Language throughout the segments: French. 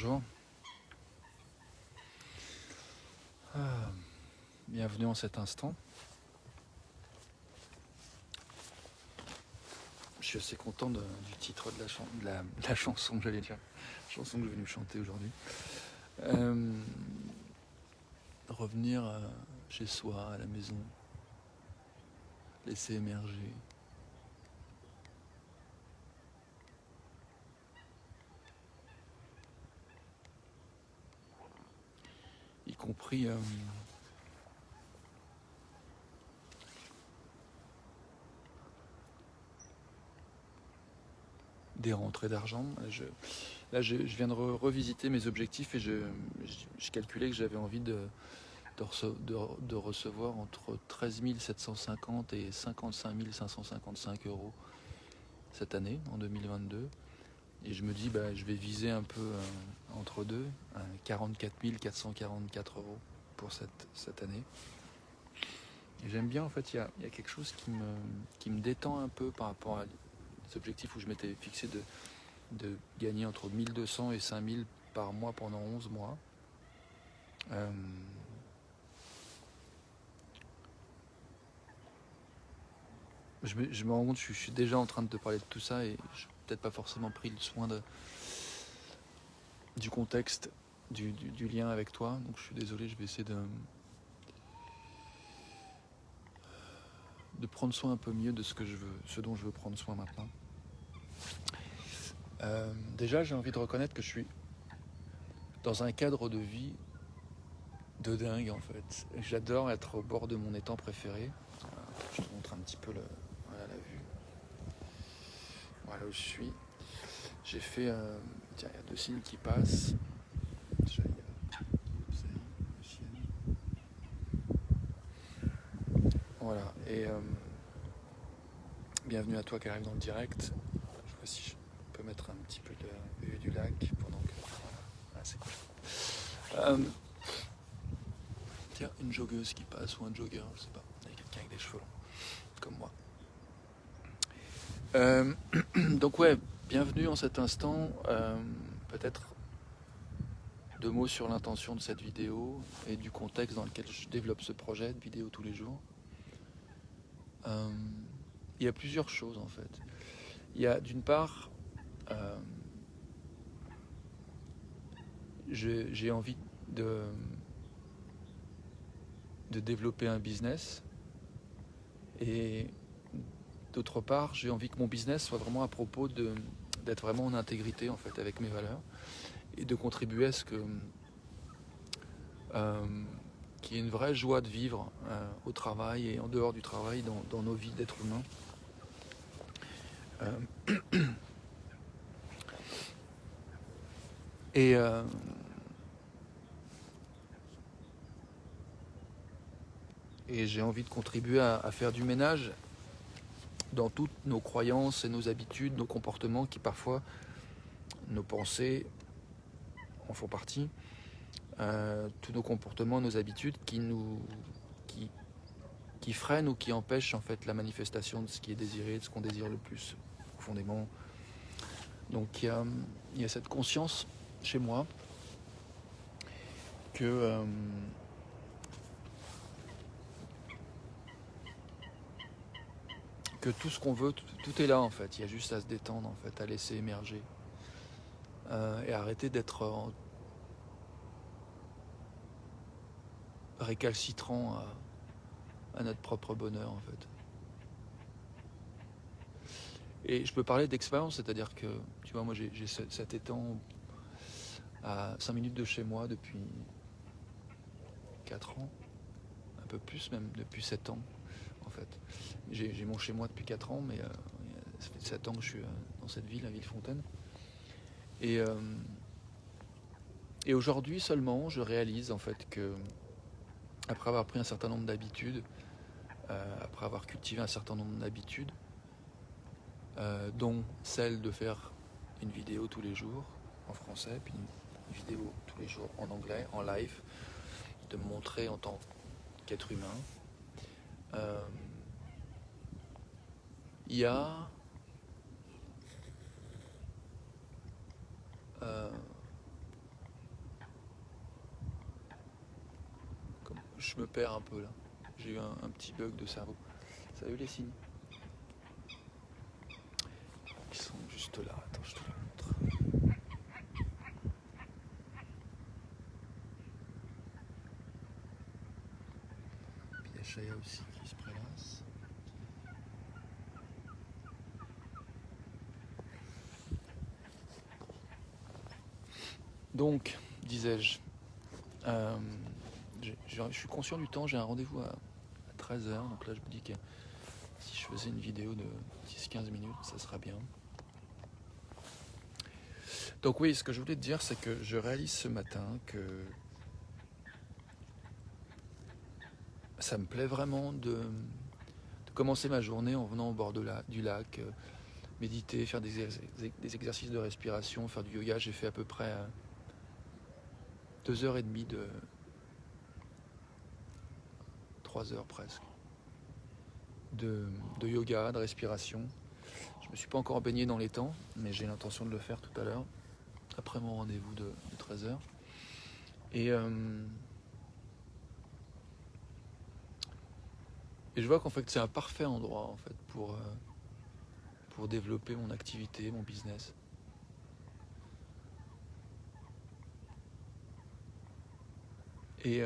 bonjour. Bienvenue en cet instant. Je suis assez content du titre de la chanson, j'allais dire. Chanson que je suis venu chanter aujourd'hui. Revenir chez soi, à la maison. Laisser émerger. Y compris des rentrées d'argent. Je viens de revisiter mes objectifs et je calculais que j'avais envie de recevoir entre 13 750 et 55 555 euros cette année, en 2022. Et je me dis, je vais viser un peu entre deux, 44 444 euros pour cette année. Et j'aime bien, en fait, il y a quelque chose qui me détend un peu par rapport à des objectifs où je m'étais fixé de gagner entre 1200 et 5000 par mois pendant 11 mois. Je me rends compte, je suis déjà en train de te parler de tout ça et je n'ai peut-être pas forcément pris le soin du contexte, du lien avec toi. Donc je suis désolé, je vais essayer de prendre soin un peu mieux de ce dont je veux prendre soin maintenant. Déjà, j'ai envie de reconnaître que je suis dans un cadre de vie de dingue, en fait. J'adore être au bord de mon étang préféré. Je te montre un petit peu la vue. Voilà où je suis. J'ai fait... tiens, il y a 2 cygnes qui passent. Voilà. Et bienvenue à toi qui arrive dans le direct. Je vois si je peux mettre un petit peu de vue du lac pendant que... Ah, c'est cool. Tiens, une joggeuse qui passe ou un jogger, je sais pas. Il y a quelqu'un avec des cheveux longs, comme moi. Donc ouais, bienvenue en cet instant. Peut-être 2 mots sur l'intention de cette vidéo et du contexte dans lequel je développe ce projet de vidéo tous les jours. Il y a plusieurs choses en fait. Il y a d'une part, j'ai envie de développer un business et d'autre part, j'ai envie que mon business soit vraiment à propos d'être vraiment en intégrité en fait avec mes valeurs et de contribuer à ce que qu'il y ait une vraie joie de vivre au travail et en dehors du travail dans nos vies d'êtres humains. Et j'ai envie de contribuer à faire du ménage dans toutes nos croyances et nos habitudes, nos comportements qui parfois, nos pensées en font partie, tous nos comportements, nos habitudes qui freinent ou qui empêchent en fait la manifestation de ce qui est désiré, de ce qu'on désire le plus profondément. Donc il y a cette conscience chez moi que tout ce qu'on veut, tout est là en fait. Il y a juste à se détendre en fait, à laisser émerger et arrêter d'être récalcitrant à notre propre bonheur en fait. Et je peux parler d'expérience, c'est-à-dire que, tu vois, moi j'ai cet étang à 5 minutes de chez moi depuis 4 ans, un peu plus même, depuis 7 ans en fait. J'ai mon chez moi depuis 4 ans, mais ça fait 7 ans que je suis dans cette ville, la Villefontaine. Et aujourd'hui seulement, je réalise en fait que, après avoir pris un certain nombre d'habitudes, après avoir cultivé un certain nombre d'habitudes, dont celle de faire une vidéo tous les jours en français, puis une vidéo tous les jours en anglais, en live, de me montrer en tant qu'être humain. Il y a je me perds un peu là. J'ai eu un petit bug de cerveau. Salut les signes. Ils sont juste là. Attends, je te les montre. Puis il y a Chaya aussi qui se prélasse. Donc, disais-je, je suis conscient du temps, j'ai un rendez-vous à 13h, donc là je me dis que si je faisais une vidéo de 10-15 minutes, ça sera bien. Donc oui, ce que je voulais te dire, c'est que je réalise ce matin que ça me plaît vraiment de commencer ma journée en venant au bord du lac, méditer, faire des exercices de respiration, faire du yoga. J'ai fait à peu près 2h30 3 heures presque, de yoga, de respiration. Je me suis pas encore baigné dans les temps, mais j'ai l'intention de le faire tout à l'heure, après mon rendez-vous de 13h. Et je vois qu'en fait c'est un parfait endroit en fait pour développer mon activité, mon business. Et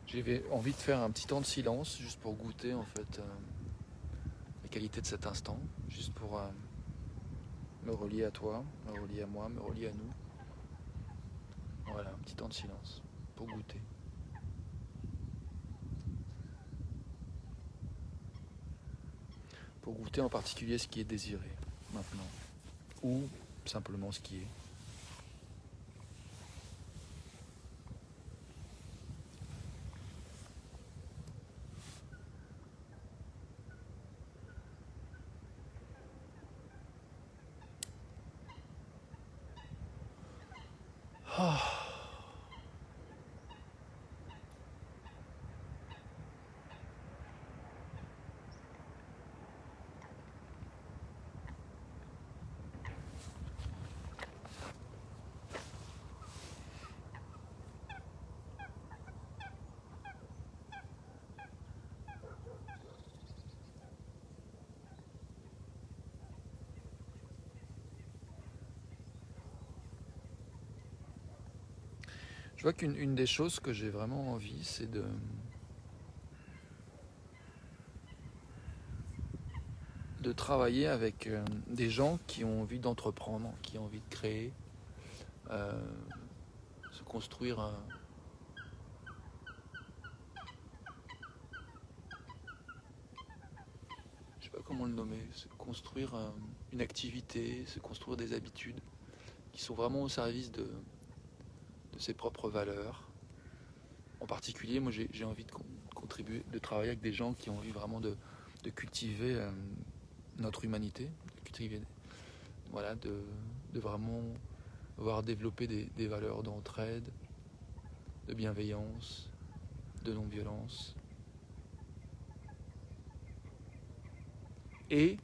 j'avais envie de faire un petit temps de silence juste pour goûter en fait la qualité de cet instant, juste pour me relier à toi, me relier à moi, me relier à nous. Voilà, un petit temps de silence pour goûter. Pour goûter en particulier ce qui est désiré maintenant, ou simplement ce qui est. Oh. Je vois qu'une des choses que j'ai vraiment envie, c'est de travailler avec des gens qui ont envie d'entreprendre, qui ont envie de créer, se construire je sais pas comment le nommer, se construire une activité, se construire des habitudes qui sont vraiment au service de ses propres valeurs. En particulier, moi j'ai envie de contribuer, de travailler avec des gens qui ont envie vraiment de cultiver notre humanité, de cultiver, voilà, de vraiment voir développer des valeurs d'entraide, de bienveillance, de non-violence. Et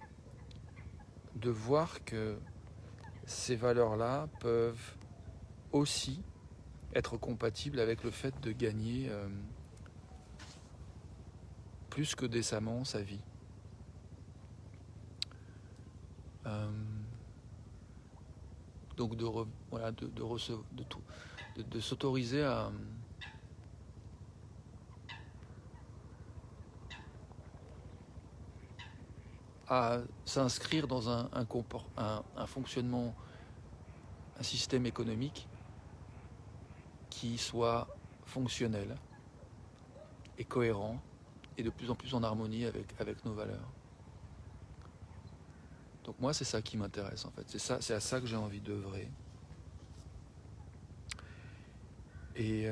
de voir que ces valeurs-là peuvent aussi être compatibles avec le fait de gagner plus que décemment sa vie. Donc de s'autoriser à s'inscrire dans un fonctionnement, un système économique qui soit fonctionnel et cohérent et de plus en plus en harmonie avec nos valeurs. Donc moi c'est ça qui m'intéresse en fait, c'est à ça que j'ai envie d'œuvrer. Et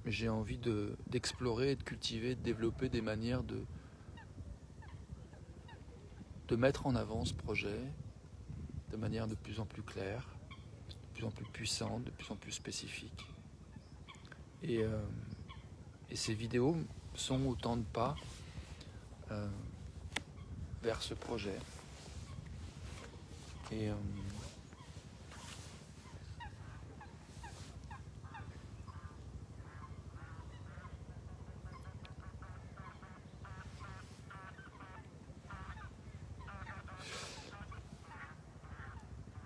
j'ai envie d'explorer, de cultiver, de développer des manières de mettre en avant ce projet de manière de plus en plus claire, de plus en plus puissante, de plus en plus spécifique. Et ces vidéos sont autant de pas vers ce projet. Et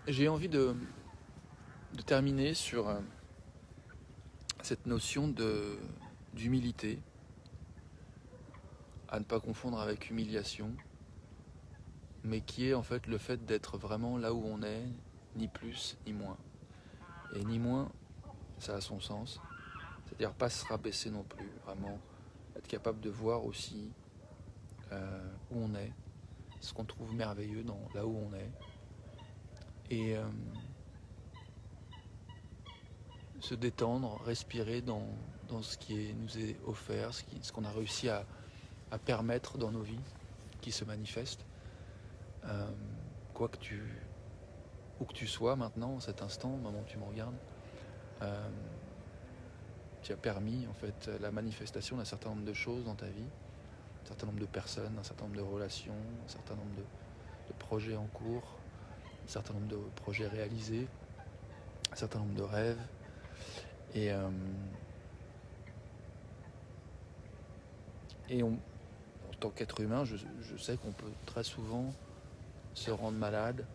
j'ai envie de terminer sur cette notion d'humilité, à ne pas confondre avec humiliation, mais qui est en fait le fait d'être vraiment là où on est, ni plus ni moins. Et ni moins, ça a son sens, c'est-à-dire pas se rabaisser non plus, vraiment être capable de voir aussi où on est, ce qu'on trouve merveilleux dans là où on est, et se détendre, respirer dans ce qui nous est offert, ce qu'on a réussi à permettre dans nos vies, qui se manifeste. Où que tu sois maintenant, en cet instant, au moment où tu me regardes, tu as permis en fait la manifestation d'un certain nombre de choses dans ta vie, un certain nombre de personnes, un certain nombre de relations, un certain nombre de projets en cours, un certain nombre de projets réalisés, un certain nombre de rêves. Et en tant qu'être humain, je sais qu'on peut très souvent se rendre malade,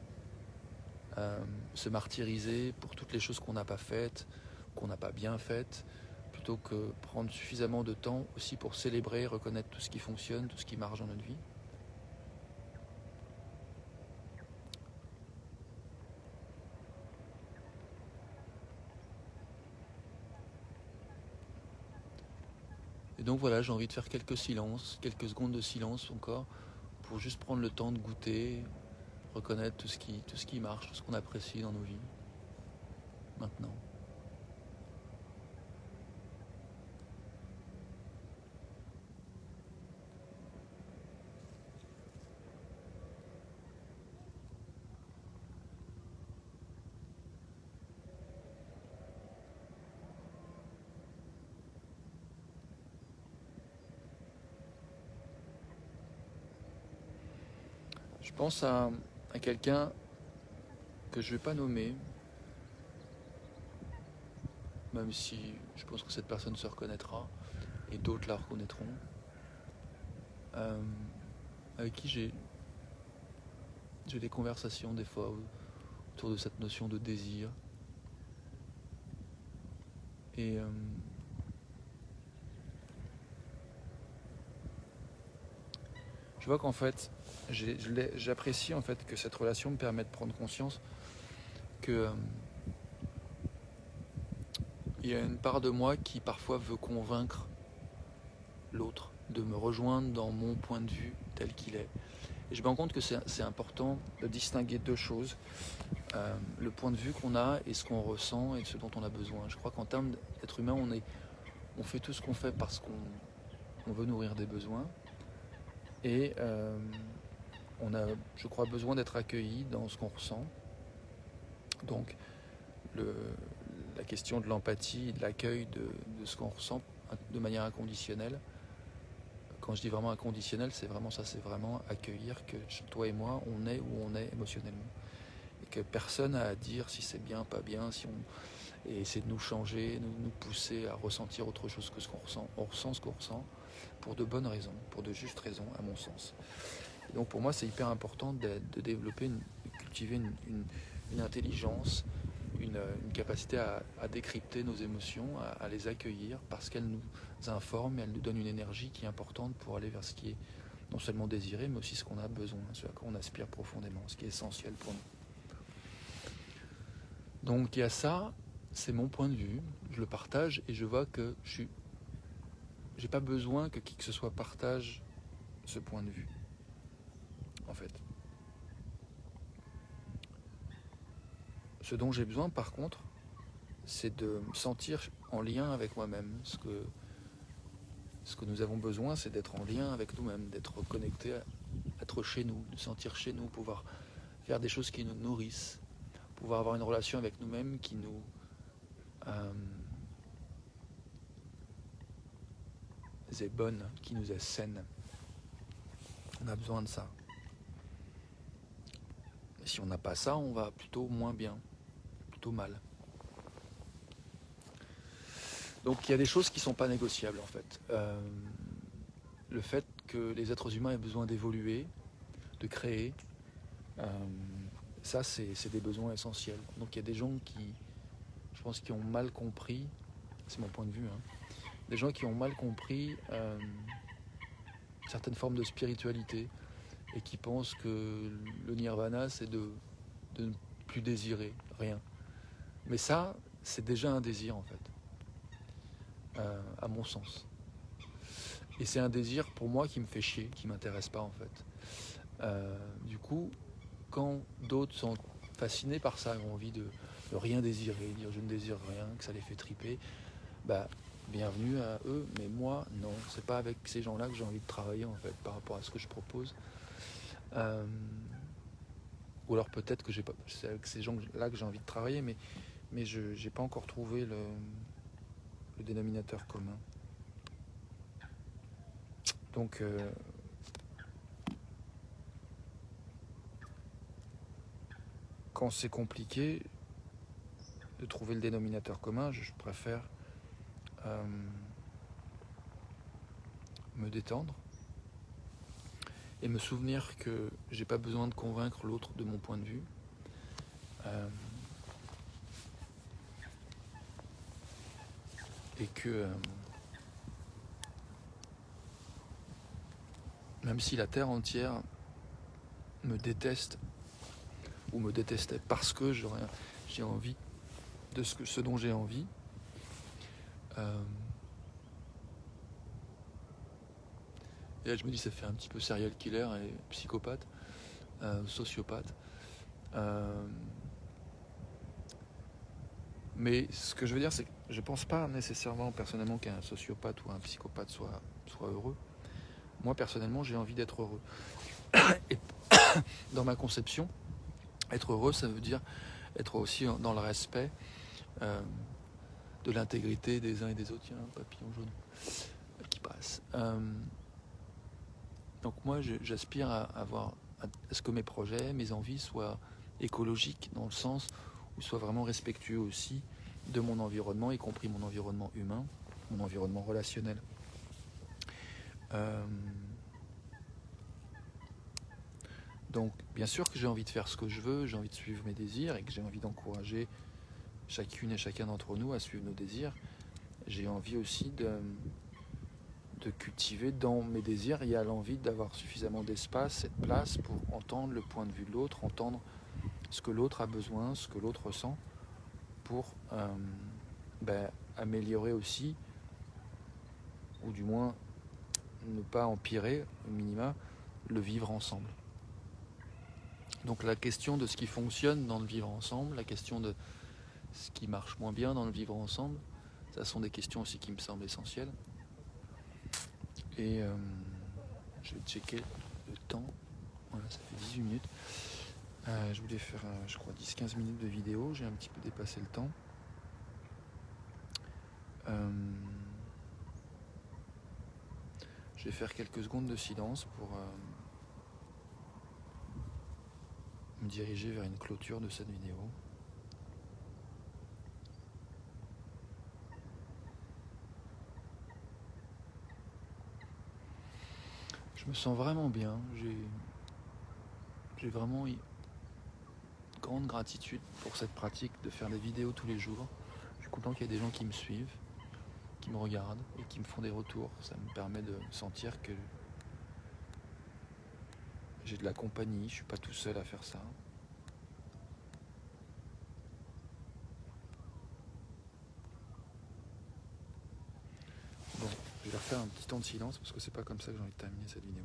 se martyriser pour toutes les choses qu'on n'a pas faites, qu'on n'a pas bien faites, plutôt que prendre suffisamment de temps aussi pour célébrer, reconnaître tout ce qui fonctionne, tout ce qui marche dans notre vie. Et donc voilà, j'ai envie de faire quelques secondes de silence encore, pour juste prendre le temps de goûter, reconnaître tout ce qui marche, tout ce qu'on apprécie dans nos vies, maintenant. Je pense à quelqu'un que je ne vais pas nommer, même si je pense que cette personne se reconnaîtra, et d'autres la reconnaîtront, avec qui j'ai des conversations des fois autour de cette notion de désir. Et je vois qu'en fait, j'apprécie en fait que cette relation me permet de prendre conscience que il y a une part de moi qui parfois veut convaincre l'autre de me rejoindre dans mon point de vue tel qu'il est. Et je me rends compte que c'est important de distinguer deux choses, le point de vue qu'on a et ce qu'on ressent et ce dont on a besoin. Je crois qu'en termes d'être humain, on fait tout ce qu'on fait parce qu'on veut nourrir des besoins, et on a, je crois, besoin d'être accueilli dans ce qu'on ressent. Donc la question de l'empathie, de l'accueil de ce qu'on ressent de manière inconditionnelle. Quand je dis vraiment inconditionnel, c'est vraiment ça, c'est vraiment accueillir que toi et moi, on est où on est émotionnellement. Et que personne n'a à dire si c'est bien, pas bien, et essayer de nous changer, nous pousser à ressentir autre chose que ce qu'on ressent. On ressent ce qu'on ressent pour de bonnes raisons, pour de justes raisons, à mon sens. Et donc pour moi, c'est hyper important de développer, cultiver une intelligence, une capacité à décrypter nos émotions, à les accueillir, parce qu'elles nous informent et elles nous donnent une énergie qui est importante pour aller vers ce qui est non seulement désiré, mais aussi ce qu'on a besoin, ce à quoi on aspire profondément, ce qui est essentiel pour nous. Donc il y a ça, c'est mon point de vue, je le partage et je vois que j'ai pas besoin que qui que ce soit partage ce point de vue, en fait. Ce dont j'ai besoin, par contre, c'est de me sentir en lien avec moi-même. Ce que nous avons besoin, c'est d'être en lien avec nous-mêmes, d'être connecté, être chez nous, de sentir chez nous, pouvoir faire des choses qui nous nourrissent, pouvoir avoir une relation avec nous-mêmes qui nous est bonne, qui nous est saine. On a besoin de ça. Si on n'a pas ça, on va plutôt moins bien, plutôt mal. Donc il y a des choses qui ne sont pas négociables en fait. Le fait que les êtres humains aient besoin d'évoluer, de créer, ça c'est des besoins essentiels. Donc il y a des gens qui, je pense, qui ont mal compris, c'est mon point de vue, des gens qui ont mal compris certaines formes de spiritualité et qui pensent que le nirvana c'est de ne plus désirer rien. Mais ça, c'est déjà un désir en fait, à mon sens. Et c'est un désir pour moi qui me fait chier, qui ne m'intéresse pas en fait. Du coup, quand d'autres sont fascinés par ça, ont envie de rien désirer, dire je ne désire rien, que ça les fait triper, bah bienvenue à eux, mais moi non, c'est pas avec ces gens-là que j'ai envie de travailler en fait, par rapport à ce que je propose. Ou alors peut-être que c'est avec ces gens-là que j'ai envie de travailler, mais je n'ai pas encore trouvé le dénominateur commun. Donc quand c'est compliqué de trouver le dénominateur commun, je préfère me détendre et me souvenir que j'ai pas besoin de convaincre l'autre de mon point de vue. Et que même si la terre entière me déteste ou me détestait parce que j'ai envie de ce dont j'ai envie, et là je me dis ça fait un petit peu serial killer et psychopathe, sociopathe. Mais ce que je veux dire, c'est que je pense pas nécessairement personnellement qu'un sociopathe ou un psychopathe soit heureux. Moi personnellement j'ai envie d'être heureux. Et dans ma conception, être heureux ça veut dire être aussi dans le respect de l'intégrité des uns et des autres. Il y a un papillon jaune qui passe. Donc moi j'aspire à ce que mes projets, mes envies soient écologiques dans le sens où ils soient vraiment respectueux aussi de mon environnement, y compris mon environnement humain, mon environnement relationnel. Donc bien sûr que j'ai envie de faire ce que je veux, j'ai envie de suivre mes désirs et que j'ai envie d'encourager chacune et chacun d'entre nous à suivre nos désirs. J'ai envie aussi de cultiver dans mes désirs, il y a l'envie d'avoir suffisamment d'espace et de place pour entendre le point de vue de l'autre, entendre ce que l'autre a besoin, ce que l'autre ressent, pour améliorer aussi, ou du moins ne pas empirer, au minima, le vivre ensemble. Donc la question de ce qui fonctionne dans le vivre ensemble, la question de ce qui marche moins bien dans le vivre ensemble, ça sont des questions aussi qui me semblent essentielles. Et je vais checker le temps. Voilà, ça fait 18 minutes. Je voulais faire, je crois, 10-15 minutes de vidéo. J'ai un petit peu dépassé le temps. Je vais faire quelques secondes de silence pour me diriger vers une clôture de cette vidéo. Je me sens vraiment bien. J'ai vraiment une grande gratitude pour cette pratique de faire des vidéos tous les jours. Je suis content qu'il y ait des gens qui me suivent, qui me regardent et qui me font des retours. Ça me permet de sentir que j'ai de la compagnie, je suis pas tout seul à faire ça. Bon, je vais refaire un petit temps de silence parce que c'est pas comme ça que j'ai envie de terminer cette vidéo.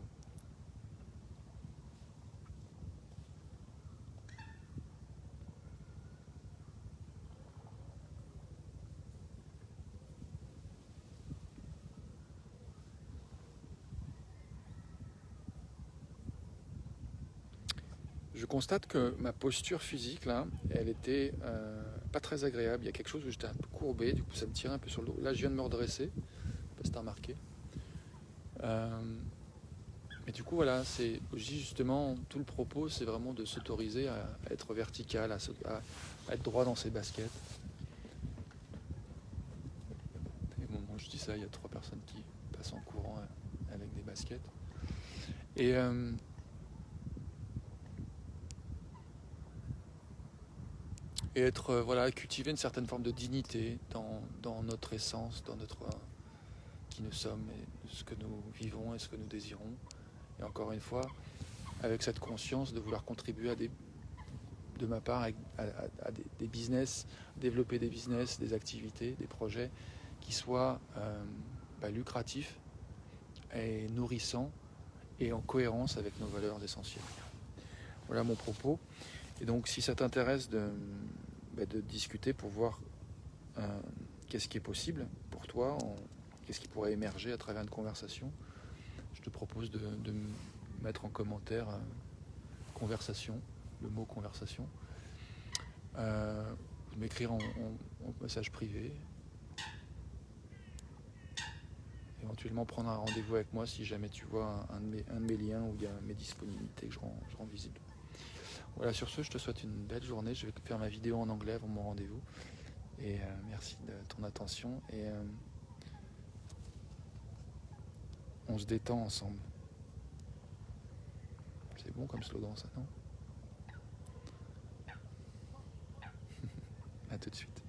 Je constate que ma posture physique là, elle était pas très agréable. Il y a quelque chose où j'étais un peu courbé, du coup ça me tirait un peu sur le dos. Là je viens de me redresser, je sais pas si t'as remarqué. Et du coup, voilà, c'est justement tout le propos, c'est vraiment de s'autoriser à être vertical, à être droit dans ses baskets. Et au moment où je dis ça, il y a 3 personnes qui passent en courant avec des baskets. Et être, voilà, cultiver une certaine forme de dignité dans notre essence, dans notre qui nous sommes, et ce que nous vivons et ce que nous désirons. Et encore une fois, avec cette conscience de vouloir contribuer de ma part à des business, développer des business, des activités, des projets qui soient lucratifs et nourrissants et en cohérence avec nos valeurs essentielles. Voilà mon propos. Et donc si ça t'intéresse de discuter pour voir qu'est-ce qui est possible pour toi, qu'est-ce qui pourrait émerger à travers une conversation, je te propose de mettre en commentaire conversation, le mot conversation, de m'écrire en message privé, éventuellement prendre un rendez-vous avec moi si jamais tu vois un de mes liens où il y a mes disponibilités que je rends visible. Voilà, sur ce, je te souhaite une belle journée. Je vais faire ma vidéo en anglais avant mon rendez-vous. Et merci de ton attention. Et on se détend ensemble. C'est bon comme slogan, ça, non? À tout de suite.